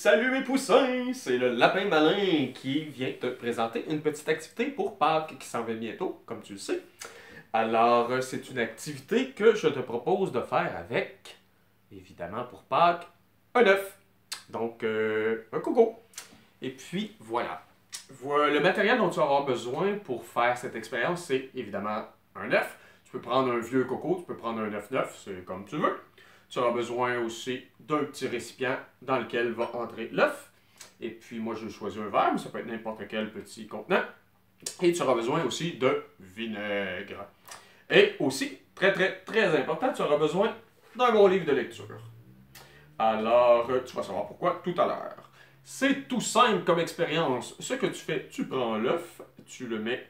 Salut mes poussins, c'est le Lapin Malin qui vient te présenter une petite activité pour Pâques qui s'en va bientôt, comme tu le sais. Alors, c'est une activité que je te propose de faire avec, évidemment pour Pâques, un œuf. Donc, un coco. Et puis, voilà. Le matériel dont tu vas avoir besoin pour faire cette expérience, c'est évidemment un œuf. Tu peux prendre un vieux coco, tu peux prendre un œuf neuf, c'est comme tu veux. Tu auras besoin aussi d'un petit récipient dans lequel va entrer l'œuf. Et puis moi, j'ai choisi un verre, mais ça peut être n'importe quel petit contenant. Et tu auras besoin aussi de vinaigre. Et aussi, très important, tu auras besoin d'un bon livre de lecture. Alors, tu vas savoir pourquoi tout à l'heure. C'est tout simple comme expérience. Ce que tu fais, tu prends l'œuf, tu le mets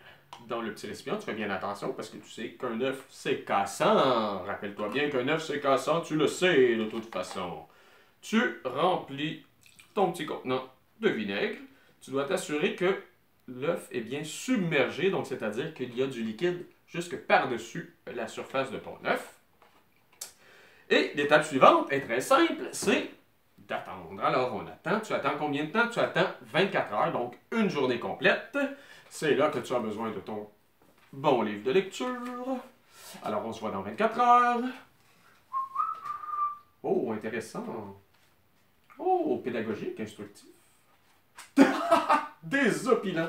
dans le petit récipient, tu fais bien attention parce que tu sais qu'un œuf c'est cassant. Rappelle-toi bien qu'un œuf c'est cassant, tu le sais de toute façon. Tu remplis ton petit contenant de vinaigre. Tu dois t'assurer que l'œuf est bien submergé, donc c'est-à-dire qu'il y a du liquide jusque par-dessus la surface de ton œuf. Et l'étape suivante est très simple, c'est d'attendre. Alors on attend, tu attends combien de temps? Tu attends 24 heures, donc une journée complète. C'est là que tu as besoin de ton bon livre de lecture. Alors on se voit dans 24 heures. Oh, intéressant. Oh, pédagogique, instructif. Désopilant.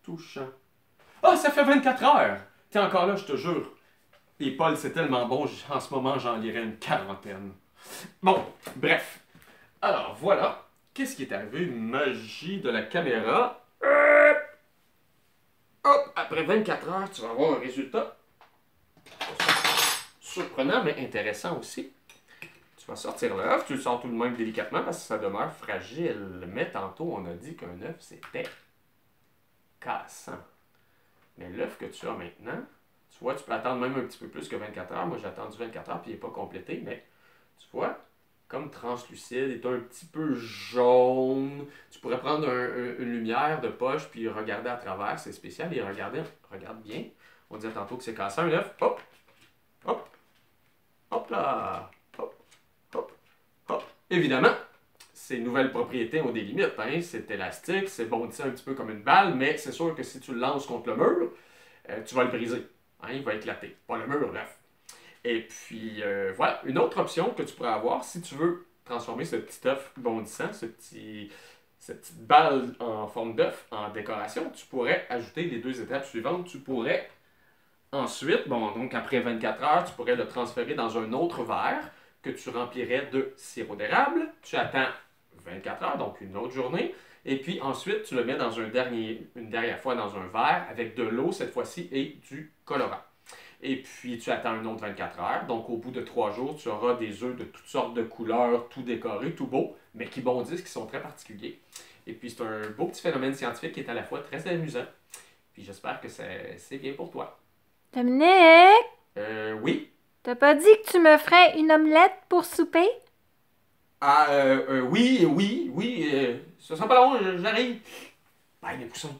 Touchant. Ah, ça fait 24 heures! T'es encore là, je te jure. Et Paul, c'est tellement bon, en ce moment, j'en lirais une quarantaine. Bon, bref. Alors, voilà. Qu'est-ce qui est arrivé? Magie de la caméra. Hop! Après 24 heures, tu vas avoir un résultat surprenant, mais intéressant aussi. Tu vas sortir l'œuf, tu le sors tout de même délicatement parce que ça demeure fragile. Mais tantôt, on a dit qu'un œuf, c'était cassant. Mais l'œuf que tu as maintenant, tu vois, tu peux attendre même un petit peu plus que 24 heures. Moi, j'ai attendu 24 heures puis il n'est pas complété, mais tu vois, comme translucide, il est un petit peu jaune. Tu pourrais prendre une lumière de poche puis regarder à travers, c'est spécial. Et regarde bien. On disait tantôt que c'est cassant, un œuf. Hop, hop, hop là, hop, hop, hop. Évidemment, ces nouvelles propriétés ont des limites. Hein? C'est élastique, c'est bondissant un petit peu comme une balle, mais c'est sûr que si tu le lances contre le mur, tu vas le briser. Hein? Il va éclater. Pas le mur, l'œuf. Et puis, voilà. Une autre option que tu pourrais avoir, si tu veux transformer ce petit œuf bondissant, cette petite balle en forme d'œuf en décoration, tu pourrais ajouter les deux étapes suivantes. Tu pourrais ensuite, bon, donc après 24 heures, tu pourrais le transférer dans un autre verre que tu remplirais de sirop d'érable. Tu attends 24 heures, donc une autre journée. Et puis ensuite, tu le mets dans une dernière fois dans un verre avec de l'eau cette fois-ci et du colorant. Et puis, tu attends une autre 24 heures. Donc, au bout de 3 jours, tu auras des œufs de toutes sortes de couleurs, tout décorés, tout beau, mais qui bondissent, qui sont très particuliers. Et puis, c'est un beau petit phénomène scientifique qui est à la fois très amusant. Puis, j'espère que c'est bien pour toi. Dominique, Oui? t'as pas dit que tu me ferais une omelette pour souper? Ah, oui, ça sent pas long, j'arrive. Bye, mes poussins.